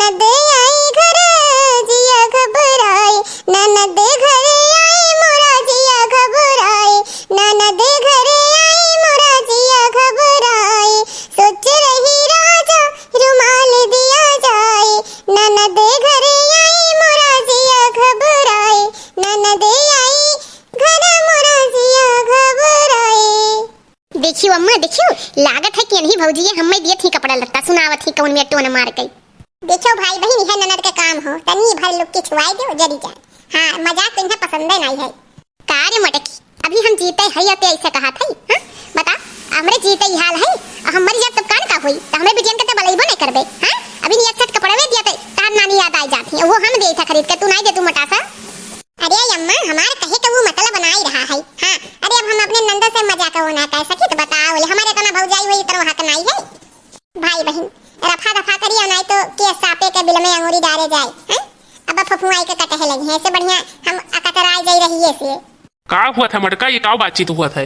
ननद आई घर जिया घबराए, ननद घर आई मोरा जिया घबराए, ननद घर आई मोरा जिया घबराए, सोच रही राजा रुमाल दिया जाए, ननद घर आई मोरा जिया घबराए, ननद आई घर मोरा जिया घबराए। देखियो अम्मा देखियो, लागत है कि नहीं भौजी हमें दिए थी कपड़ा लत्ता, सुनावत ही कौन में टोन मार गई। देखो भाई बहन यह ननद का काम हो, तनी भर लोग के छुआई दो जरी जाए। हाँ मजाक तो इन्हें पसंद नहीं है। कार्य मटकी अभी हम जीते है या ते ऐसे कहा था। हाँ बता हमरे जीते ही हाल है, हमारी जब तब कान का हुई तो हमरे बिटियन के तो बलैबो नहीं करबे। हाँ अभी नहीं एक कपड़ा में दिया थे तार नानी याद आ जाती है, वो हम दे था खरीद के, तू नहीं दे तू मटासा। अरे अम्मा हमारे कहे का वो मतलब बना ही रहा है। हाँ अरे अब हम अपने नंदो से मजाक होना कह सके तो बताओ, हमारे तो ना भौजाई हुई तो हक नहीं है। भाई बहन रफा दफा करिए नहीं तो के सापे के बिल में अंगूरी डाले जाए। हैं अब फफुआई के कटहे लगी है, ऐसे बढ़िया हम अकतराई जाई रही है से। का हुआ था मटका, ये का बातचीत हुआ था?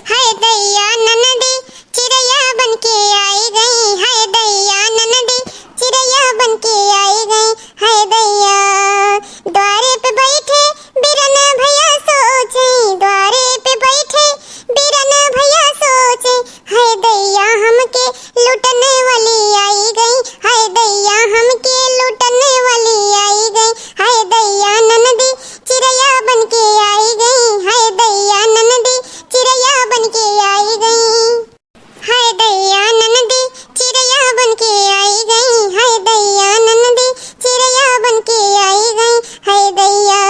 हाय दैया ननदी चिड़ैया बनके आई गई, हाय दैया ननदी चिड़ैया बनके आई गई, हाय दैया द्वारे पे बैठे बिरन भैया सोचे, द्वारे पे बैठे बिरन भैया सोचे, हाय दैया हमके लुटने वाली आई गई, हाय दैया हमके लुटने वाली आई गई, हाय दैया ननदी चिड़ैया बनके आई गई, हाय दैया ननदी चिड़ैया बनके आई गई, हाय दैया ननदी चिड़ैया बनके आई गई, हाय दैया ननदी चिड़ैया बनके आई गई, हाय दैया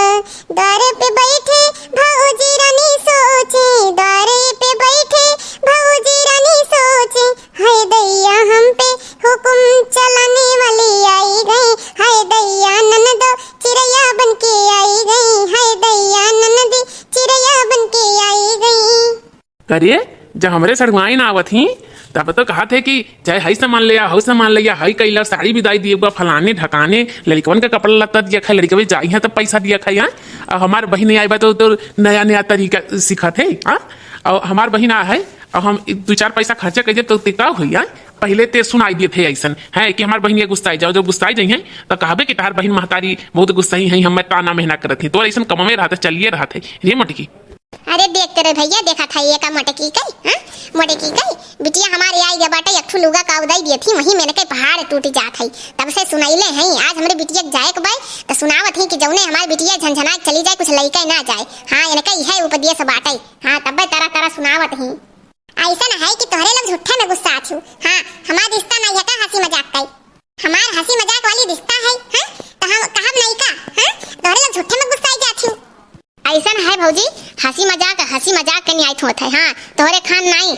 द्वारे पे बैठे भौजी रानी सोचे, द्वारे पे बैठे भौजी रानी सोचे, हाय दैया हम पे हुक्म चलाने वाली आई गई, हाय दैया ननदो चिड़ैया बनके आई गई, हाय दैया ननदी चिड़ैया बनके आई गई। अरे जब हमरे सड़वाई ना आवत ही तब तो कहा थे कि चाहे हई सामान लिया हई सामान लिया हई कैला साड़ी विदाई दिए फलाने ढकाने लड़कवन का कपड़ा लत्ता दिया खाई, लड़के जाई है तब पैसा दिया खाई। हाँ हमार बहन आई बा तो नया नया तरीका सीखा थे। हाँ और हमार बहन आ है और हम 2-4 पैसा खर्चा करिए तो का हुई। पहले ते सुनाई दिए थे ऐसा है कि हमार बहन ये गुस्साई जाओ, जब गुस्साई जाइए तो कहबे कि तार बहन महतारी बहुत गुस्साई है, हम ताना मेहनत करत थी तो ऐसा कम में रहते चलिए रहते रे मटकी। अरे देख तेरे भैया देखा था ये का मटकी कई। हाँ मटकी कई बिटिया हमारे आई गया बाटे एक लुगा का उदाई दिए थी, वही मैंने कई पहाड़ टूट जात है, तब से सुनाइले हैं। आज हमरे बिटिया जाए के बाय तो सुनावत है कि जौने हमारी बिटिया झंझना चली जाए कुछ लइका ना जाए। हाँ इनका यह उपदेश बाटे। हाँ तब तरह तरह सुनावत है। ऐसा ना है कि तोहरे लोग झूठे में गुस्सा आछू। हाँ हमारा रिश्ता नहीं है का हंसी मजाक का, हमार हंसी मजाक वाली रिश्ता है। हाँ तो हम कहब नहीं का। हाँ तोहरे लोग झूठे में गुस्सा जाछू। ऐसा है भौजी हंसी मजाक के नहीं आई होता है। हाँ तोहरे खान नहीं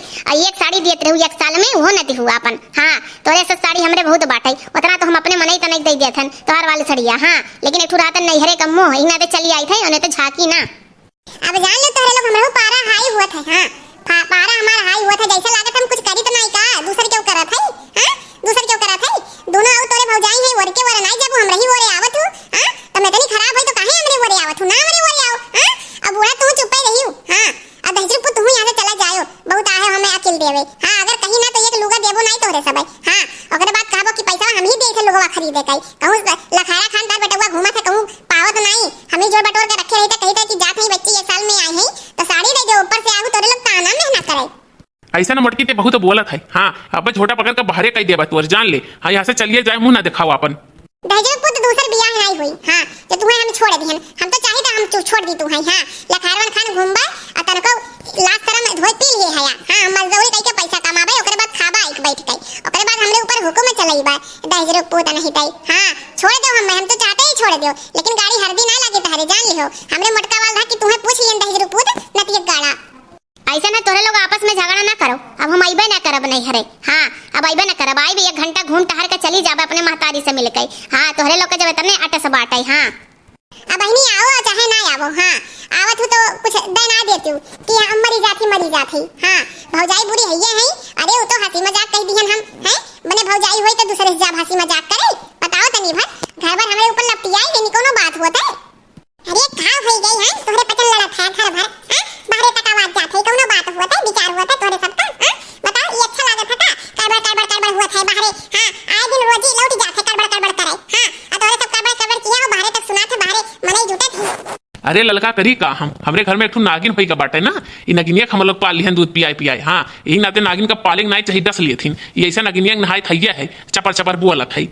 एक साड़ी दिए रहू एक साल में वो न दिहु अपन। हाँ तोहरे से साड़ी हमरे बहुत बाटे, उतना तो हम अपने मनई तो नहीं दे देथन तोहर वाले सड़िया। हाँ लेकिन एक रात नहीं हरे कम्मो इना दे चली आई थे उन्हें तो झाकी ना। अब जान लो तोहरे लोग हमरो पारा हाई हुआ था। हाँ पारा हमारा हाई हुआ था, जैसा लागत हम कुछ करी तो नहीं का दूसर क्यों करत है। हाँ दूसर क्यों करत है, दोनों आओ तोरे भौजाई है वर के वर नहीं जब हम रही वरे आवत हूं। हां तो मैं तनी खराब है तो काहे हमरे वरे आवत हूं, ना हमरे वरे आओ। हां अब बुरा तू चुप ही रही हूं। हां अब दहजर तू यहां से चला जाओ, बहुत आहे हमें अकेले देवे। हां अगर कहीं ना तो एक लुगा देबो नहीं तोरे सब। हां ओकरे बाद कहबो कि पैसा हम ही दे थे लुगा खरीदे कई, कहूं लखारा खान पर बेटवा घुमा था कहूं पावत नहीं, हम ही जोड़ बटोर के रखे रही तो कही था कि जात ही बच्ची एक साल में आई है तो साड़ी दे दे ऊपर से आऊ तोरे लोग ताना मेहनत करे। ऐसा न मटकी ते बहुत बोलत है। हाँ अब छोटा पकड़ कर बाहरे कह दिया तू जान ले। हाँ यहाँ से चलिए जाए मुंह ना दिखाओ अपन। दहजर पुत दूसर बियाह नहीं हुई। हाँ तो तुम्हें हम छोड़ दिहन, हम तो चाहे था हम छोड़ दी तू है। हाँ लखारवन खान घूमबा और तनको लास्ट तरह में धोई पी लिए है। हाँ मजदूरी कई के पैसा कमाबे ओकरे बाद खाबा एक बैठ के ओकरे बाद हमरे ऊपर हुक्म चलाईबा दहजर पुत नहीं तई। हाँ छोड़ दो हम तो चाहते ही छोड़ दो, लेकिन गाड़ी हरदी ना लगे तारे जान लिहो। हमरे मटका वाल था कि तुम्हें पूछ लियन दहजर पुत नतिया गाड़ा। ऐसा ना तोरे लोग आपस में झगड़ा ना करो, अब हम आइबे ना करब नहीं हरे। हाँ अब आइबे ना करब, आई भी 1 घंटा घूम टहर के चली जाबे अपने महतारी से मिल के। हाँ तोहरे लोग के जब तने अटे से बाटे। हाँ अब बहनी आओ चाहे ना आवो। हाँ आवत हो तो कुछ दे ना देती हूँ कि हम मरी जाती। हाँ भौजाई बुरी है ये है। अरे वो तो हंसी मजाक कह दिहन हम हैं मने भौजाई हुई तो दूसरे से जब हंसी मजाक करे बताओ तनी भर घर भर हमारे ऊपर लपटियाई के कोनो बात होता है। अरे कहां हो गई है तोहरे पटन लड़त है घर भर। हां बाहरे तक आवाज जात है कोनो बात होता है विचार होता है तोहरे सबका। हां बताओ ये अच्छा लागत है का करबड़ हुआ है बाहरे। हां आए दिन रोज ही लौट जात है करबड़ करे। अरे ललका करी का हम हमरे घर में एक ठो नागिन होई का बाटे ना, ई नगिनिया हम लोग पाल लिहन दूध पियाई पियाई। हाँ यही नाते नागिन का पालिंग नहीं चाहिए 10 लिए थीन, ये ऐसा नगिनिया नहाय थैया है चपर चपर बुआ लत है।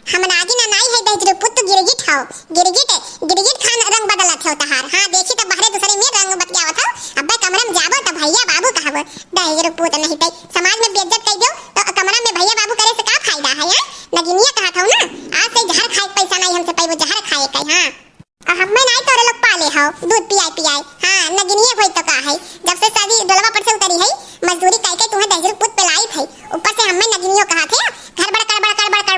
हम नागिन नाई है दजरू पुत गिरगिट हाओ गिरगिट खान रंग बदलत हो तहार। हां देखी त बहरे दूसरे में रंग बतियावत हो, अब्बे कमरा में जाबो त भैया बाबू कहबो दजरू पुत नहीं तई समाज में बेइज्जत कर दो तो कमरा में भैया बाबू करे से का फायदा है। यार नगिनिया कहत हो ना, आज से जहर खाए पैसा नहीं हमसे पाइबो जहर खाए कई। हां हमें नहीं तोरे लोग पाले हो दूध पियाई पियाई। हां नगिनिया होई तो का है, जब से शादी डोलवा पर से उतरी है मजदूरी कह के तुम्हें दजरू पुत पे लाई थई, ऊपर से हमें नगिनियो कहा थे घर बड़ कर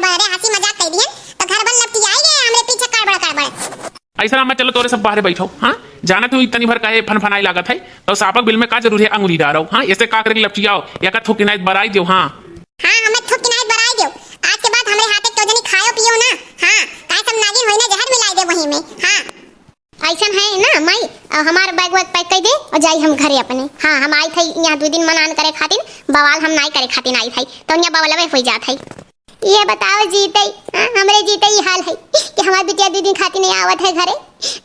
अरे हंसी मजाक कर दिए तो घर बन लपटी आएंगे हमरे पीछे कर ऐसा मैं चलो तोरे सब बाहर बैठो। हाँ जाना तू इतनी भर काहे फनफनाई लागत है तो सापक बिल में का जरूरी है अंगुली डालो। हाँ ऐसे का करके लपटियाओ या का थोकी नाइट बराई दो। हाँ हमें थोकी नाइट बराई दो, आज के बाद हमरे हाथे तो जनी खाओ पियो ना। हाँ काय सब नागिन होई ना जहर मिलाई दे वही में। हाँ ऐसा है ना माई हमार बैग वैग पैक कर दे और जाई हम घरे अपने। हाँ हम आई थई यहाँ 2 दिन मनान करे खातिर, बवाल हम नहीं करे खातिर आई थई तो यहाँ बवालवे हो जात है। ये बताओ जीते हमरे जीते ही हाल है कि हमार बिटिया 2 दिन खातिर नहीं आवत है घरे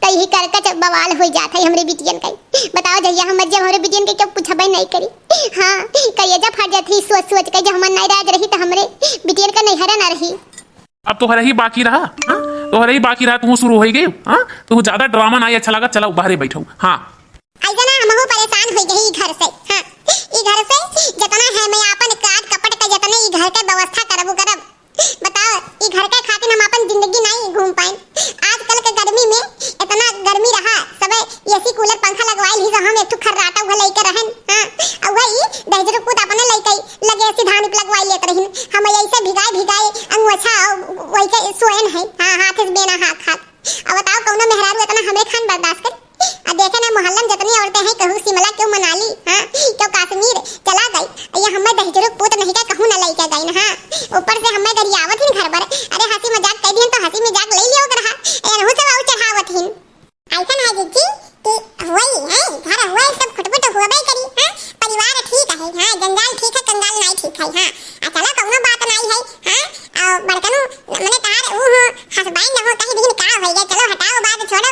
तो यही करके बवाल हो जात है हमरे बिटियन का। बताओ जहिया हम जब हमरे बिटियन के क्यों पूछबे नहीं करी। हाँ कहिए जब फट जाती सोच के जब हम नहीं राज रही तो हमरे बिटियन का नहीं हरा ना रही। अब तो ही बाकी रहा। हाँ तो ही बाकी रहा, तू शुरू हो गई। हाँ तू ज्यादा ड्रामा ना अच्छा लगा, चला बाहर बैठो। हाँ ऐसा ना हम परेशान हो गई घर से। हाँ ई घर से जितना है मैं अपन काट कपट का जितने ई घर के व्यवस्था करब बताओ ई घर के खातिर हम अपन जिंदगी नहीं घूम पाए। आजकल के गर्मी में इतना गर्मी रहा सब एसी कूलर पंखा लगवाई ही हम एक खर्राटा उहा लेके रहन। हां और वही दहजर कूद अपने लेके लगे ऐसी धान लगवाई लेत रहिन हम ऐसे भिगाए अंगोछा वही के सोयन है। हां हाथ से बेना हाथ अब बताओ कौनो मेहरारू इतना हमरे खान बर्दाश्त कर। देखे ना मोहल्ला में जितनी औरतें हैं कहूँ शिमला क्यों मनाली हाँ क्यों कश्मीर चला गई, ये हमें दहजरू पूत नहीं का कहूँ न लेके गई ना। हाँ ऊपर से हमें गरियावत ही घर पर अरे हंसी मजाक कर दिए तो हंसी मजाक ले लियो रहा एनहु सब आउ चढ़ावत ही। ऐसा है जीजी कि वही है घर हुआ सब खुटपुट हुआ भाई करी। हां परिवार ठीक है। हां जंजाल ठीक है कंगाल नहीं ठीक है। हां चला कौनो बात नहीं है। हां बड़कनु मने तार वो हसबाइन न हो कहीं दिन का हो गया चलो हटाओ बात छोड़ो